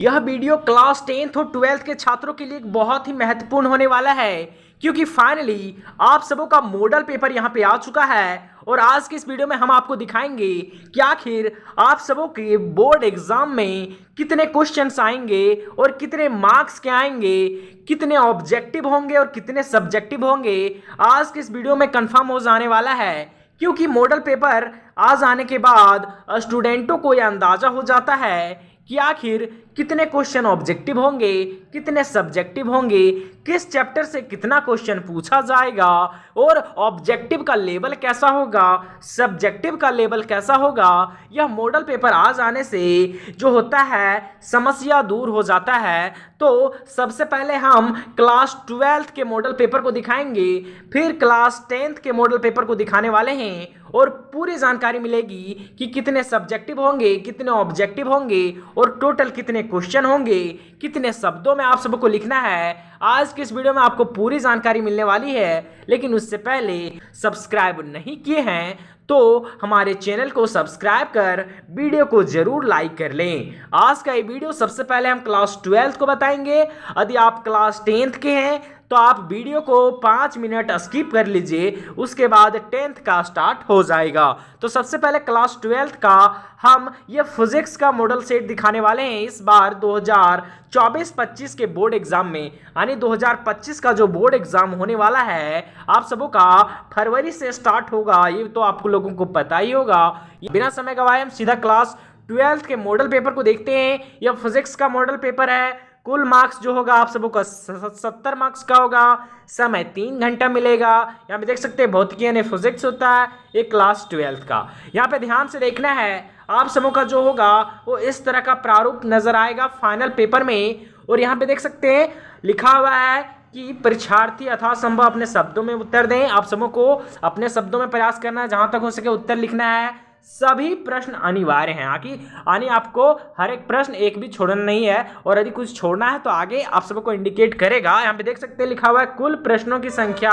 यह video class 10th और 12th के छात्रों के लिए एक बहुत ही महत्वपूर्ण होने वाला है क्योंकि फाइनली आप सबों का मॉडल पेपर यहां पे आ चुका है और आज की इस वीडियो में हम आपको दिखाएंगे कि आखिर आप सबों के बोर्ड एग्जाम में कितने क्वेश्चंस आएंगे और कितने मार्क्स के आएंगे, कितने ऑब्जेक्टिव होंगे और कितने सब्जेक्टिव होंगे। आज की इस वीडियो में कंफर्म हो जाने वाला है क्योंकि मॉडल पेपर आ जाने के बाद स्टूडेंटों को यह अंदाजा हो जाता है कि आखिर कितने क्वेश्चन ऑब्जेक्टिव होंगे, कितने सब्जेक्टिव होंगे, किस चैप्टर से कितना क्वेश्चन पूछा जाएगा और ऑब्जेक्टिव का लेवल कैसा होगा, सब्जेक्टिव का लेवल कैसा होगा। यह मॉडल पेपर आ जाने से जो होता है समस्या दूर हो जाता है। तो सबसे पहले हम क्लास 12th के मॉडल पेपर को दिखाएंगे, फिर क्लास 10th के मॉडल पेपर को दिखाने वाले हैं और पूरी जानकारी मिलेगी कि कितने सब्जेक्टिव होंगे, कितने ऑब्जेक्टिव होंगे और टोटल कितने क्वेश्चन होंगे, कितने शब्दों में आप सबको लिखना है। आज की इस वीडियो में आपको पूरी जानकारी मिलने वाली है, लेकिन उससे पहले सब्सक्राइब नहीं किए हैं तो हमारे चैनल को सब्सक्राइब कर वीडियो को जरूर लाइक कर लें। आज का ये वीडियो सबसे पहले हम क्लास 12th को बताएंगे। यदि आप क्लास 10th के हैं तो आप वीडियो को 5 मिनट स्किप कर लीजिए, उसके बाद 10th का स्टार्ट हो जाएगा। तो सबसे पहले क्लास 12th का हम ये फिजिक्स का मॉडल सेट दिखाने वाले हैं। इस बार 2024-25 के बोर्ड एग्जाम में, यानी 2025 का जो बोर्ड एग्जाम होने वाला है आप सबों का फरवरी से स्टार्ट होगा, ये तो आप लोगों को पता ही होगा। बिना समय गवाए हम सीधा क्लास 12th के मॉडल पेपर को देखते हैं। यह फिजिक्स का मॉडल पेपर है। कुल मार्क्स जो होगा आप सबों का 70 मार्क्स का होगा। समय 3 घंटा मिलेगा। यहाँ पे देख सकते हैं भौतिकी यानी फिजिक्स होता है, एक क्लास 12th का। यहाँ पे ध्यान से देखना है, आप सबों का जो होगा वो इस तरह का प्रारूप नजर आएगा फाइनल पेपर में। और यहाँ पे देख सकते हैं लिखा हुआ है कि परीक्षार्थी यथासंभव अपने शब्दों में उत्तर दें। आप सबों को अपने शब्दों में प्रयास करना है, जहां तक हो सके उत्तर लिखना है। सभी प्रश्न अनिवार्य हैं, यानी आपको हर एक प्रश्न एक भी छोड़ना नहीं है और यदि कुछ छोड़ना है तो आगे आप सबको इंडिकेट करेगा। यहाँ पे देख सकते हैं लिखा हुआ है कुल प्रश्नों की संख्या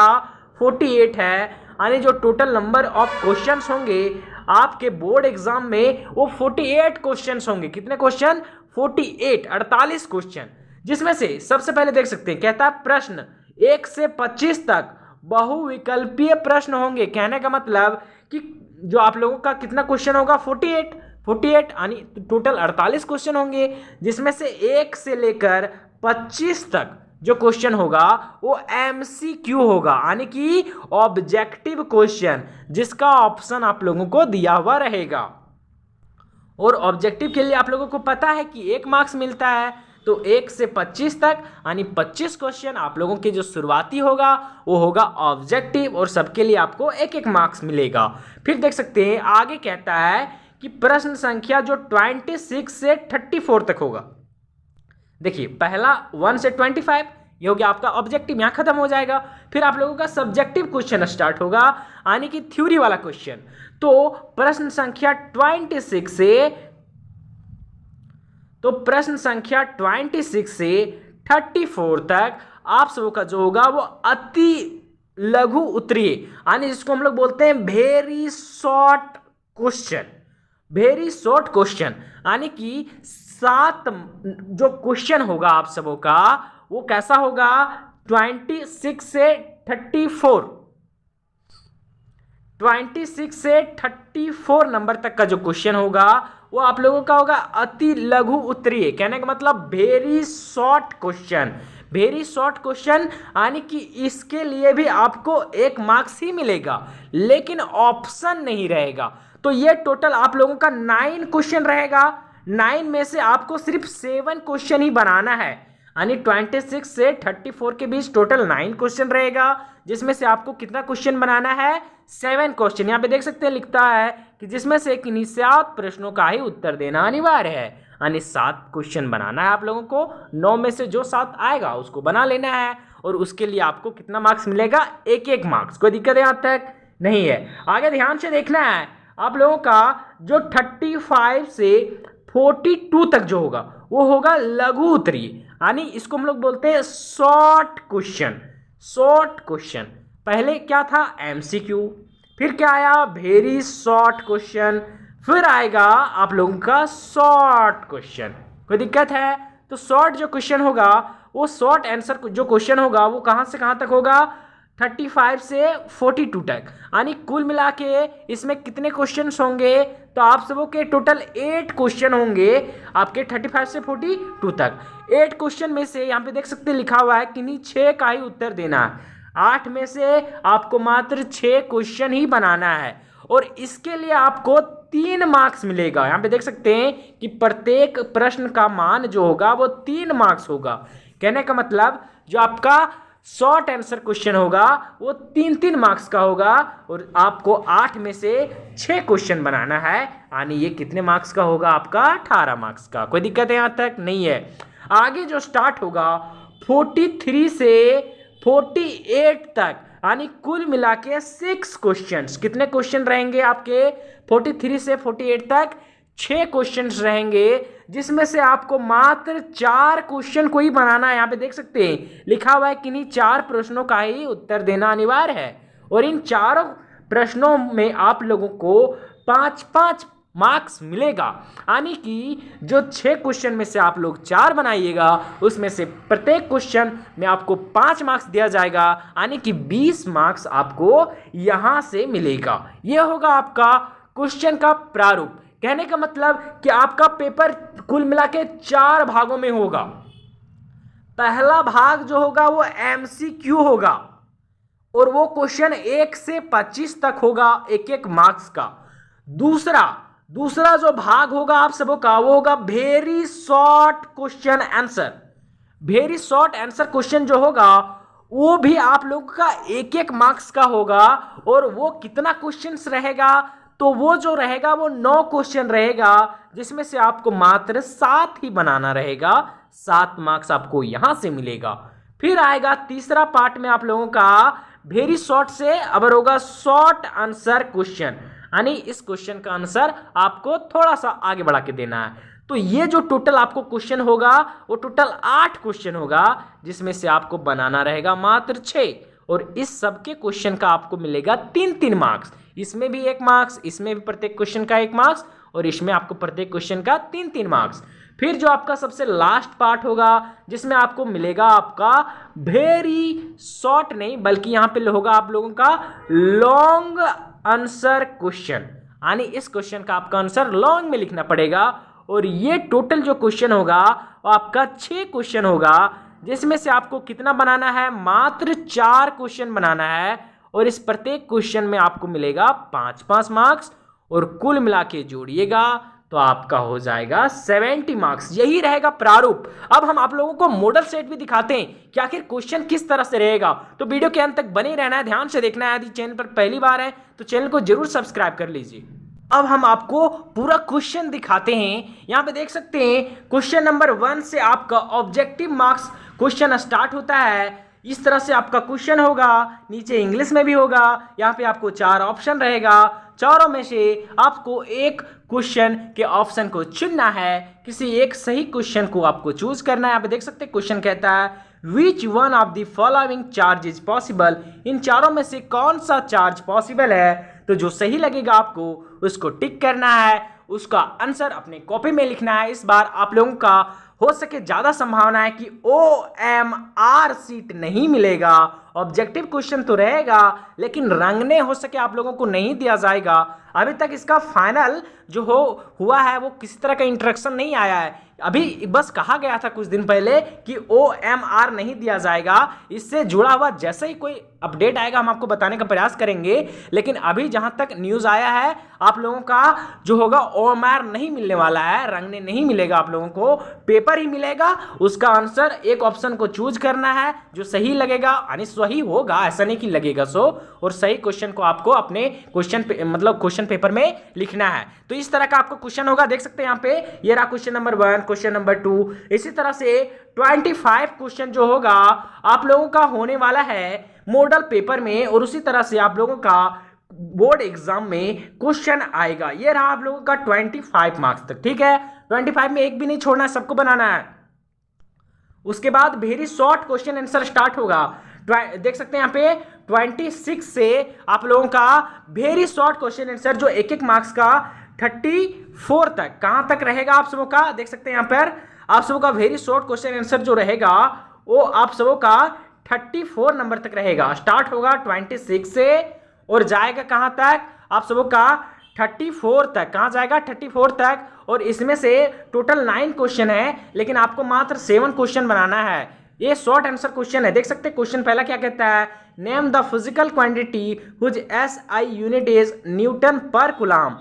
48 है, यानी जो टोटल नंबर ऑफ क्वेश्चंस होंगे आपके बोर्ड एग्जाम में वो 48 क्वेश्चंस होंगे। कितने क्वेश्चन? 48 क्वेश्चन, जिसमें से सबसे पहले देख सकते हैं कहता है प्रश्न 1 से 25 तक बहुविकल्पीय प्रश्न होंगे। कहने का मतलब कि जो आप लोगों का कितना क्वेश्चन होगा 48 यानी टोटल 48 क्वेश्चन होंगे, जिसमें से 1 से लेकर 25 तक जो क्वेश्चन होगा वो MCQ होगा, यानी कि ऑब्जेक्टिव क्वेश्चन, जिसका ऑप्शन आप लोगों को दिया हुआ रहेगा। और ऑब्जेक्टिव के लिए आप लोगों को पता है कि 1 मार्क्स मिलता है, तो 1 से 25 तक यानी 25 क्वेश्चन आप लोगों के जो शुरुआती होगा वो होगा ऑब्जेक्टिव और सबके लिए आपको 1-1 मार्क्स मिलेगा। फिर देख सकते हैं आगे कहता है कि प्रश्न संख्या जो 26 से 34 तक होगा। देखिए पहला 1 से 25 ये हो गया आपका ऑब्जेक्टिव, यहाँ खत्म हो जाएगा। फिर आप लोगों का सब्जेक्टिव क्वेश्चन स्टार्ट होगा, यानी कि थ्योरी वाला क्वेश्चन। तो प्रश्न संख्या 26 से 34 तक आप सबों का जो होगा वो अति लघु उत्तरीय, यानी जिसको हम लोग बोलते हैं वेरी शॉर्ट क्वेश्चन, यानी कि 7 जो क्वेश्चन होगा आप सबों का वो कैसा होगा 26 से 34 नंबर तक का जो क्वेश्चन होगा वो आप लोगों का होगा अति लघु उत्तरीय। कहने का मतलब वेरी शॉर्ट क्वेश्चन, यानी कि इसके लिए भी आपको 1 मार्क्स ही मिलेगा, लेकिन ऑप्शन नहीं रहेगा। तो ये टोटल आप लोगों का 9 क्वेश्चन रहेगा। 9 में से आपको सिर्फ 7 क्वेश्चन ही बनाना है, यानी 26 से 34 के बीच टोटल 9 क्वेश्चन रहेगा, जिसमें से आपको कितना क्वेश्चन बनाना है 7 क्वेश्चन। यहाँ पे देख सकते हैं लिखता है कि जिसमें से किन्हीं 7 प्रश्नों का ही उत्तर देना अनिवार्य है, यानी 7 क्वेश्चन बनाना है आप लोगों को। 9 में से जो 7 आएगा उसको बना लेना है और उसके लिए आपको कितना मार्क्स मिलेगा 1-1 मार्क्स। कोई दिक्कत यहाँ तक नहीं है। आगे ध्यान से देखना है आप लोगों का जो 35 से 42 तक जो होगा वो होगा लघु उत्तरीय, यानी इसको हम लोग बोलते हैं शॉर्ट क्वेश्चन। पहले क्या था MCQ, फिर क्या आया वेरी शॉर्ट क्वेश्चन, फिर आएगा आप लोगों का शॉर्ट क्वेश्चन। कोई दिक्कत है तो शॉर्ट जो क्वेश्चन होगा वो शॉर्ट आंसर जो क्वेश्चन होगा वो कहाँ से कहाँ तक होगा 35 से 42 तक, यानी कुल मिला के इसमें कितने क्वेश्चन होंगे, तो आप सबों के टोटल 8 क्वेश्चन होंगे आपके 35 से 42 तक। 8 क्वेश्चन में से यहाँ पे देख सकते हैं लिखा हुआ है कि नहीं 6 का ही उत्तर देना है। 8 में से आपको मात्र 6 क्वेश्चन ही बनाना है और इसके लिए आपको 3 मार्क्स मिलेगा। यहाँ पे देख सकते हैं कि प्रत्येक प्रश्न का मान जो होगा वो 3 मार्क्स होगा। कहने का मतलब जो आपका शॉर्ट आंसर क्वेश्चन होगा वो 3-3 मार्क्स का होगा और आपको 8 में से 6 क्वेश्चन बनाना है, यानी ये कितने मार्क्स का होगा आपका 18 मार्क्स का। कोई दिक्कत है यहाँ तक? नहीं है। आगे जो स्टार्ट होगा 43 से 48 तक, यानी कुल मिला के 6 क्वेश्चंस। कितने क्वेश्चन रहेंगे आपके 43 से 48 तक? 6 क्वेश्चंस रहेंगे, जिसमें से आपको मात्र 4 क्वेश्चन को ही बनाना है। यहाँ पे देख सकते हैं लिखा हुआ है कि नहीं 4 प्रश्नों का ही उत्तर देना अनिवार्य है और इन 4 प्रश्नों में आप लोगों को 5-5 मार्क्स मिलेगा, यानी कि जो 6 क्वेश्चन में से आप लोग 4 बनाइएगा उसमें से प्रत्येक क्वेश्चन में आपको 5 मार्क्स दिया जाएगा, यानी कि 20 मार्क्स आपको यहाँ से मिलेगा। यह होगा आपका क्वेश्चन का प्रारूप। कहने का मतलब कि आपका पेपर कुल मिला के 4 भागों में होगा। पहला भाग जो होगा वो MCQ होगा और वो क्वेश्चन 1 से 25 तक होगा, 1-1 मार्क्स का। दूसरा जो भाग होगा आप सबों का वो होगा very short question answer. Very short answer question जो होगा वो भी आप लोगों का 1-1 मार्क्स का होगा और वो कितना क्वेश्चंस रहेगा, तो वो जो रहेगा वो 9 क्वेश्चन रहेगा, जिसमें से आपको मात्र 7 ही बनाना रहेगा। 7 मार्क्स आपको यहां से मिलेगा। फिर आएगा तीसरा पार्ट में आप लोगों का वेरी शॉर्ट से अबर होगा शॉर्ट आंसर क्वेश्चन, यानी इस क्वेश्चन का आंसर आपको थोड़ा सा आगे बढ़ा के देना है। तो ये जो टोटल आपको क्वेश्चन होगा वो टोटल 8 क्वेश्चन होगा, जिसमें से आपको बनाना रहेगा मात्र 6 और इस सब के क्वेश्चन का आपको मिलेगा 3-3 मार्क्स। इसमें भी 1 मार्क्स, इसमें भी प्रत्येक क्वेश्चन का 1 मार्क्स और इसमें आपको प्रत्येक क्वेश्चन का 3-3 मार्क्स। फिर जो आपका सबसे लास्ट पार्ट होगा जिसमें आपको मिलेगा आपका वेरी शॉर्ट नहीं बल्कि यहाँ पे होगा आप लोगों का लॉन्ग आंसर क्वेश्चन, यानी इस क्वेश्चन का आपका आंसर लॉन्ग में लिखना पड़ेगा और ये टोटल जो क्वेश्चन होगा वो आपका 6 क्वेश्चन होगा, जिसमें से आपको कितना बनाना है, मात्र 4 क्वेश्चन बनाना है और इस प्रत्येक क्वेश्चन में आपको मिलेगा 5-5 मार्क्स और कुल मिला के जोड़िएगा तो आपका हो जाएगा 70 मार्क्स। यही रहेगा प्रारूप। अब हम आप लोगों को मॉडल सेट भी दिखाते हैं कि आखिर क्वेश्चन किस तरह से रहेगा, तो वीडियो के अंत तक बने रहना है, ध्यान से देखना है। यदि चैनल पर पहली बार है तो चैनल को जरूर सब्सक्राइब कर लीजिए। अब हम आपको पूरा क्वेश्चन दिखाते हैं। यहाँ पे देख सकते हैं क्वेश्चन नंबर 1 से आपका ऑब्जेक्टिव मार्क्स क्वेश्चन स्टार्ट होता है। इस तरह से आपका क्वेश्चन होगा, नीचे इंग्लिश में भी होगा। यहाँ पे आपको 4 ऑप्शन रहेगा, चारों में से आपको एक क्वेश्चन के ऑप्शन को चुनना है, किसी एक सही क्वेश्चन को आपको चूज करना है। यहाँ पे देख सकते हैं क्वेश्चन कहता है which one of the following charge is possible, इन चारों में से कौन सा चार्ज पॉसिबल है, तो जो सही लगेगा आपको उसको टिक करना है, उसका आंसर अपने कॉपी में लिखना है। इस बार आप लोगों का हो सके ज्यादा संभावना है कि OMR सीट नहीं मिलेगा। ऑब्जेक्टिव क्वेश्चन तो रहेगा लेकिन रंगने हो सके आप लोगों को नहीं दिया जाएगा। अभी तक इसका फाइनल जो हुआ है वो किसी तरह का इंस्ट्रक्शन नहीं आया है। अभी बस कहा गया था कुछ दिन पहले कि OMR नहीं दिया जाएगा। इससे जुड़ा हुआ जैसे ही कोई अपडेट आएगा हम आपको बताने का प्रयास करेंगे, लेकिन अभी जहां तक न्यूज़ आया है आप लोगों का जो होगा OMR नहीं मिलने वाला है, रंगने नहीं मिलेगा आप लोगों को, पेपर ही मिलेगा। उसका आंसर एक ऑप्शन को चूज करना है जो सही लगेगा, यानी सही होगा, ऐसा नहीं कि लगेगा सो, और सही क्वेश्चन को आपको अपने क्वेश्चन पेपर में लिखना है। तो इस तरह का आपको क्वेश्चन होगा, देख सकते हैं यहाँ पे ये रहा क्वेश्चन नंबर 1, क्वेश्चन नंबर 2। इसी तरह से 25 क्वेश्चन जो होगा आप लोगों का होने वाला है मॉडल पेपर में, और उसी तरह से आप लोगों का बोर्ड एग्जाम में क्वेश्चन आएगा। ये रहा आप लोगों का 25 मार्क्स तक, ठीक है। 25 में एक भी नहीं छोड़ना है, सबको बनाना है। उसके बाद very short question answer start होगा। देख सकते हैं यहाँ पे 26 से आप लोगों का वेरी शॉर्ट क्वेश्चन आंसर जो 1-1 मार्क्स का 34 तक, कहां तक रहेगा आप सबों का, देख सकते हैं यहाँ पर आप सबों का वेरी शॉर्ट क्वेश्चन आंसर जो रहेगा वो आप सबों का 34 नंबर तक रहेगा। स्टार्ट होगा 26 से और जाएगा कहाँ तक, आप सबों का 34 तक। कहाँ जाएगा, 34 तक। और इसमें से टोटल 9 क्वेश्चन है, लेकिन आपको मात्र 7 क्वेश्चन बनाना है। ये शॉर्ट आंसर क्वेश्चन है। देख सकते हैं क्वेश्चन पहला क्या कहता है, name the physical quantity whose SI unit is newton per coulomb,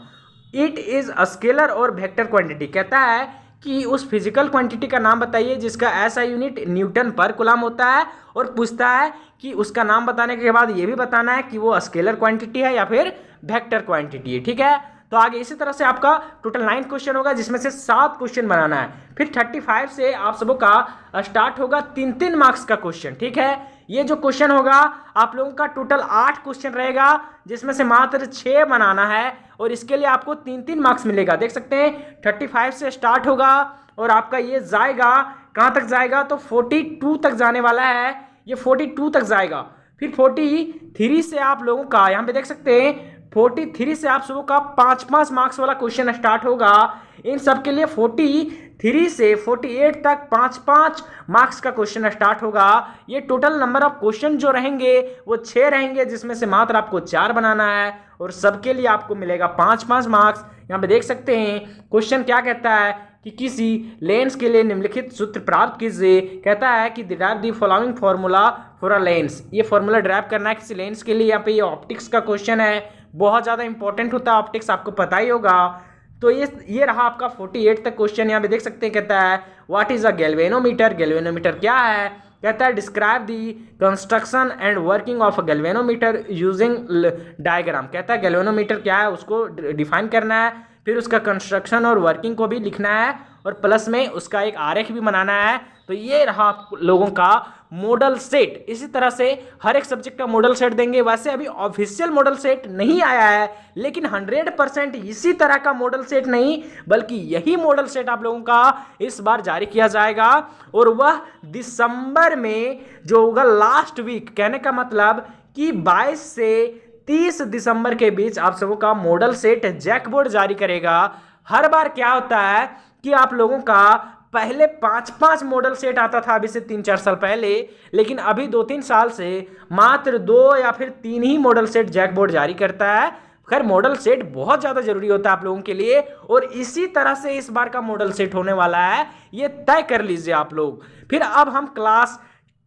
it is a scalar और वेक्टर क्वांटिटी। कहता है कि उस फिजिकल क्वांटिटी का नाम बताइए जिसका SI unit Newton per coulomb होता है, और पूछता है कि उसका नाम बताने के बाद ये भी बताना है कि वो स्केलर क्वांटिटी है या फिर वेक्टर क्वांटिटी है। ठीक है, तो आगे इसी तरह से आपका टोटल 9 क्वेश्चन होगा, जिसमें से 7 क्वेश्चन बनाना है। फिर 35 से आप सबों का स्टार्ट होगा 3-3 मार्क्स का क्वेश्चन। ठीक है, ये जो क्वेश्चन होगा आप लोगों का टोटल 8 क्वेश्चन रहेगा, जिसमें से मात्र 6 बनाना है, और इसके लिए आपको 3-3 मार्क्स मिलेगा। देख सकते हैं 35 से स्टार्ट होगा और आपका ये जाएगा कहाँ तक जाएगा, तो 42 तक जाने वाला है। ये 42 तक जाएगा। फिर 43 से आप लोगों का यहाँ पे देख सकते हैं 43 से आप सबों का 5-5 मार्क्स वाला क्वेश्चन स्टार्ट होगा। इन सब के लिए 43 से 48 तक 5-5 मार्क्स का क्वेश्चन स्टार्ट होगा। ये टोटल नंबर ऑफ क्वेश्चन जो रहेंगे वो 6 रहेंगे, जिसमें से मात्र आपको 4 बनाना है, और सबके लिए आपको मिलेगा 5-5 मार्क्स। यहाँ पे देख सकते हैं क्वेश्चन क्या कहता है कि किसी लेंस के लिए निम्नलिखित सूत्र प्राप्त कीजिए। कहता है कि derive the following formula for a lens. ये फार्मूला डिराइव करना है किसी लेंस के लिए। यहाँ पे ये ऑप्टिक्स का क्वेश्चन है, बहुत ज़्यादा इंपॉर्टेंट होता है ऑप्टिक्स, आपको पता ही होगा। तो ये रहा आपका 48 तक क्वेश्चन। यहाँ पे देख सकते हैं कहता है what is a galvanometer. Galvanometer क्या है, कहता है describe the construction and working of a galvanometer using diagram. कहता है गैल्वेनोमीटर क्या है उसको डिफाइन करना है, फिर उसका कंस्ट्रक्शन और वर्किंग को भी लिखना है, और प्लस में उसका एक आरेख भी बनाना है। तो ये रहा आप लोगों का मॉडल सेट। इसी तरह से हर एक सब्जेक्ट का मॉडल सेट देंगे। वैसे अभी ऑफिशियल मॉडल सेट नहीं आया है, लेकिन 100% इसी तरह का मॉडल सेट नहीं बल्कि यही मॉडल सेट आप लोगों का इस बार जारी किया जाएगा, और वह दिसंबर में जो होगा लास्ट वीक। कहने का मतलब कि 22 से 30 दिसंबर के बीच आप सबों का मॉडल सेट जैक बोर्ड जारी करेगा। हर बार क्या होता है कि आप लोगों का पहले 5-5 मॉडल सेट आता था अभी से 3-4 साल पहले, लेकिन अभी 2-3 साल से मात्र 2 या फिर 3 ही मॉडल सेट जैक बोर्ड जारी करता है। खैर मॉडल सेट बहुत ज़्यादा जरूरी होता है आप लोगों के लिए, और इसी तरह से इस बार का मॉडल सेट होने वाला है, ये तय कर लीजिए आप लोग। फिर अब हम क्लास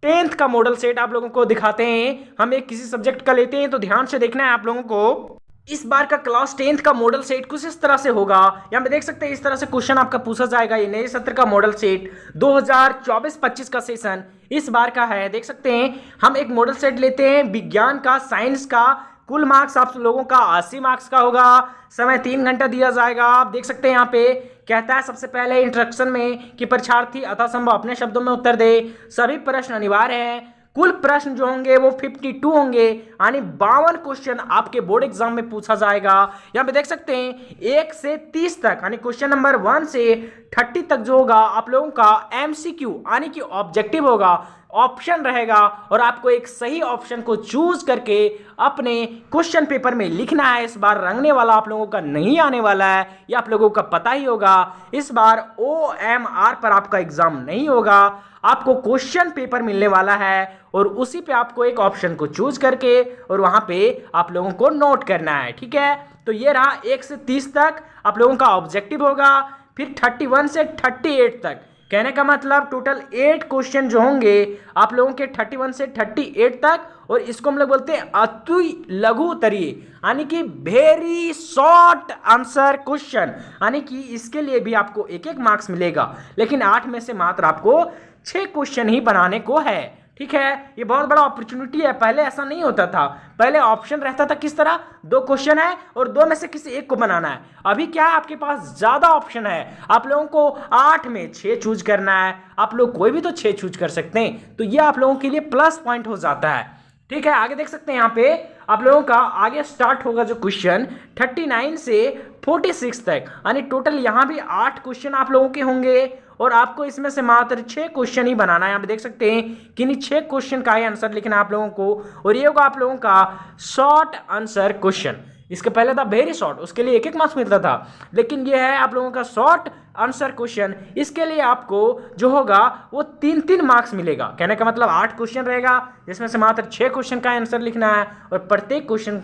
10th का मॉडल सेट आप लोगों को दिखाते हैं। हम एक किसी सब्जेक्ट का लेते हैं, तो ध्यान से देखना है आप लोगों को। इस बार का क्लास 10th का मॉडल सेट कुछ इस तरह से होगा। यहाँ पे देख सकते हैं इस तरह से क्वेश्चन आपका पूछा जाएगा। ये नए सत्र का मॉडल सेट 2024-25 का सेशन इस बार का है। देख सकते हैं हम एक मॉडल सेट लेते हैं विज्ञान का, साइंस का। कुल मार्क्स आप लोगों का 80 मार्क्स का होगा। समय 3 घंटा दिया जाएगा। आप देख सकते हैं यहाँ पे कहता है सबसे पहले इंट्रोडक्शन में कि परीक्षार्थी यथासंभव अपने शब्दों में उत्तर दे। सभी प्रश्न अनिवार्य हैं। कुल प्रश्न जो होंगे वो 52 होंगे, यानी 52 क्वेश्चन आपके बोर्ड एग्जाम में पूछा जाएगा। यहाँ पे देख सकते हैं 1 से 30 तक, यानी क्वेश्चन नंबर 1 से 30 तक जो होगा आप लोगों का MCQ यानी कि ऑब्जेक्टिव होगा, ऑप्शन रहेगा, और आपको एक सही ऑप्शन को चूज करके अपने क्वेश्चन पेपर में लिखना है। इस बार रंगने वाला आप लोगों का नहीं आने वाला है, ये आप लोगों का पता ही होगा। इस बार OMR पर आपका एग्जाम नहीं होगा, आपको क्वेश्चन पेपर मिलने वाला है, और उसी पे आपको एक ऑप्शन को चूज करके और वहां पे आप लोगों को नोट करना है। ठीक है, तो ये रहा 1 से 30 तक आप लोगों का ऑब्जेक्टिव होगा। फिर 31 से 38 तक, कहने का मतलब टोटल 8 क्वेश्चन जो होंगे आप लोगों के 31 से 38 तक, और इसको हम लोग बोलते हैं अति लघु उत्तरीय, यानी कि वेरी शॉर्ट आंसर क्वेश्चन, यानी कि इसके लिए भी आपको 1-1 मार्क्स मिलेगा, लेकिन 8 में से मात्र आपको 6 क्वेश्चन ही बनाने को है। ठीक है, ये बहुत बड़ा अपॉर्चुनिटी है। पहले ऐसा नहीं होता था, पहले ऑप्शन रहता था किस तरह, 2 क्वेश्चन है और 2 में से किसी एक को बनाना है। अभी क्या है, आपके पास ज्यादा ऑप्शन है। आप लोगों को 8 में 6 चूज करना है, आप लोग कोई भी तो 6 चूज कर सकते हैं, तो ये आप लोगों के लिए प्लस पॉइंट हो जाता है। ठीक है, आगे देख सकते हैं यहाँ पे आप लोगों का आगे स्टार्ट होगा जो क्वेश्चन 39 से 46 तक, यानी टोटल यहाँ भी 8 क्वेश्चन आप लोगों के होंगे, और आपको इसमें से मात्र 6 क्वेश्चन ही बनाना है। यहाँ पे देख सकते हैं कि इन 6 क्वेश्चन का ही आंसर लिखना है आप लोगों को, और ये होगा आप लोगों का शॉर्ट आंसर क्वेश्चन। इसके पहले था वेरी शॉर्ट, उसके लिए 1-1 मार्क्स मिलता था, लेकिन ये है आप लोगों का शॉर्ट आंसर क्वेश्चन, इसके लिए आपको जो होगा वो 3-3 मार्क्स मिलेगा। कहने का मतलब 8 क्वेश्चन रहेगा, जिसमें से मात्र 6 क्वेश्चन का आंसर लिखना है और प्रत्येक क्वेश्चन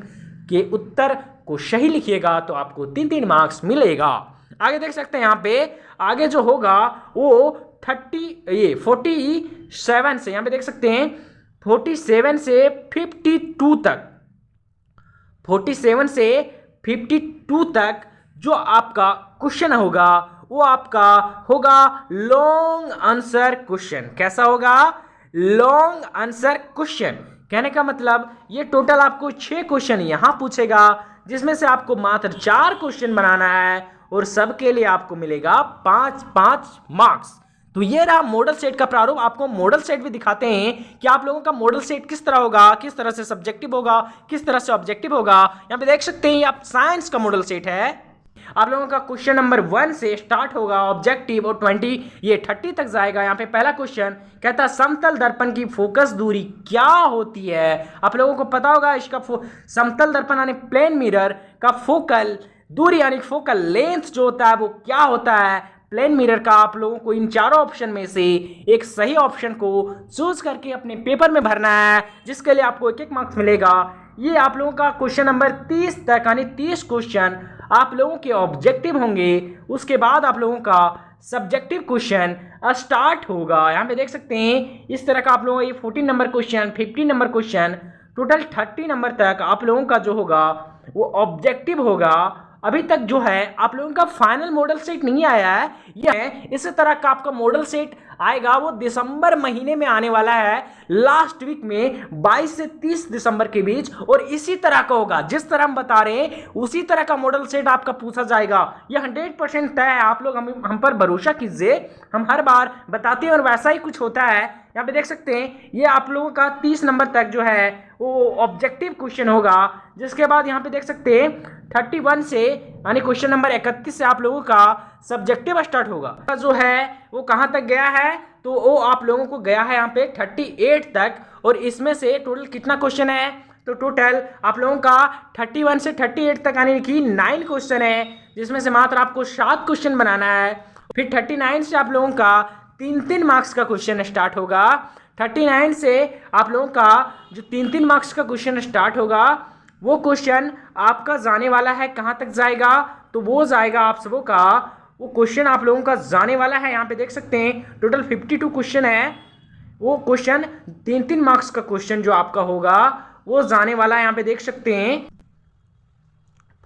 के उत्तर को सही लिखिएगा तो आपको 3-3 मार्क्स मिलेगा। आगे देख सकते हैं यहाँ पे आगे जो होगा वो 47 से, यहाँ पे देख सकते हैं 47 से 52 तक, 47 से 52 तक जो आपका क्वेश्चन होगा वो आपका होगा लॉन्ग आंसर क्वेश्चन। कैसा होगा? Long answer question. कहने का मतलब ये टोटल आपको 6 क्वेश्चन यहां पूछेगा, जिसमें से आपको मात्र 4 क्वेश्चन बनाना है और सबके लिए आपको मिलेगा 5-5 मार्क्स। तो ये रहा मॉडल सेट का प्रारूप। आपको मॉडल सेट भी दिखाते हैं कि आप लोगों का मॉडल सेट किस तरह होगा, किस तरह से सब्जेक्टिव होगा, किस तरह से ऑब्जेक्टिव होगा। यहाँ पे देख सकते हैं ये आप साइंस का मॉडल सेट है। आप लोगों का क्वेश्चन नंबर 1 से स्टार्ट होगा ऑब्जेक्टिव और 30 तक जाएगा। यहाँ पे पहला क्वेश्चन कहता है समतल दर्पण की फोकस दूरी क्या होती है। आप लोगों को पता होगा इसका समतल दर्पण यानी प्लेन मिरर का फोकल दूरी यानी फोकल लेंथ जो होता है वो क्या होता है। प्लेन मिरर का आप लोगों को इन चारों ऑप्शन में से एक सही ऑप्शन को चूज करके अपने पेपर में भरना है, जिसके लिए आपको 1-1 मार्क्स मिलेगा। ये आप लोगों का क्वेश्चन नंबर 30 तक यानी 30 क्वेश्चन आप लोगों के ऑब्जेक्टिव होंगे। उसके बाद आप लोगों का सब्जेक्टिव क्वेश्चन स्टार्ट होगा। यहाँ पे देख सकते हैं इस तरह का आप लोगों का ये 14 number question, 15 number question, total 30 number तक आप लोगों का जो होगा वो ऑब्जेक्टिव होगा। अभी तक जो है आप लोगों का फाइनल मॉडल सेट नहीं आया है, यह इस तरह का आपका मॉडल सेट आएगा। वो दिसंबर महीने में आने वाला है, लास्ट वीक में 22 से 30 दिसंबर के बीच, और इसी तरह का होगा जिस तरह हम बता रहे हैं उसी तरह का मॉडल सेट आपका पूछा जाएगा। यह 100% तय है। आप लोग हम पर भरोसा कीजिए, हम हर बार बताते हैं और वैसा ही कुछ होता है। यहाँ पे देख सकते हैं ये आप लोगों का 30 नंबर तक जो है वो ऑब्जेक्टिव क्वेश्चन होगा। जिसके बाद यहाँ पे देख सकते हैं 31 से यानी क्वेश्चन नंबर 31 से आप लोगों का सब्जेक्टिव स्टार्ट होगा। जो है वो कहाँ तक गया है, तो वो आप लोगों को गया है यहाँ पे 38 तक, और इसमें से टोटल कितना क्वेश्चन है, तो टोटल आप लोगों का 31 से 38 तक यानी कि 9 क्वेश्चन है, जिसमें से मात्र आपको 7 क्वेश्चन बनाना है। फिर 39 से आप लोगों का 3-3 मार्क्स का क्वेश्चन स्टार्ट होगा। 39 से आप लोगों का जो 3-3 मार्क्स का क्वेश्चन स्टार्ट होगा वो क्वेश्चन आपका जाने वाला है कहाँ तक जाएगा, तो वो जाएगा आप सबों का वो क्वेश्चन आप लोगों का जाने वाला है। यहाँ पे देख सकते हैं टोटल 52 क्वेश्चन है। वो क्वेश्चन 3-3 मार्क्स का क्वेश्चन जो आपका होगा वो जाने वाला है। यहाँ पे देख सकते हैं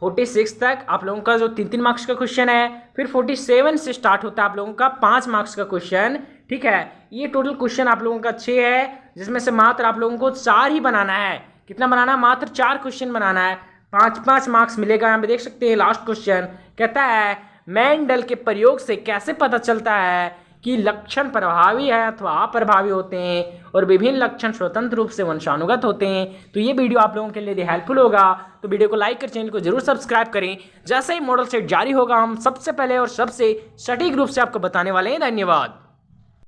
46 तक आप लोगों का जो 3-3 मार्क्स का क्वेश्चन है। फिर 47 से स्टार्ट होता है आप लोगों का 5 मार्क्स का क्वेश्चन। ठीक है, ये टोटल क्वेश्चन आप लोगों का 6 है, जिसमें से मात्र आप लोगों को 4 ही बनाना है। कितना बनाना है? मात्र 4 क्वेश्चन बनाना है, 5-5 मार्क्स मिलेगा। यहाँ पे देख सकते हैं लास्ट क्वेश्चन कहता है मेंडल के प्रयोग से कैसे पता चलता है कि लक्षण प्रभावी है अथवा अप्रभावी होते हैं और विभिन्न लक्षण स्वतंत्र रूप से वंशानुगत होते हैं। तो ये वीडियो आप लोगों के लिए हेल्पफुल होगा, तो वीडियो को लाइक कर चैनल को जरूर सब्सक्राइब करें। जैसे ही मॉडल सेट जारी होगा हम सबसे पहले और सबसे सटीक रूप से आपको बताने वाले हैं। धन्यवाद।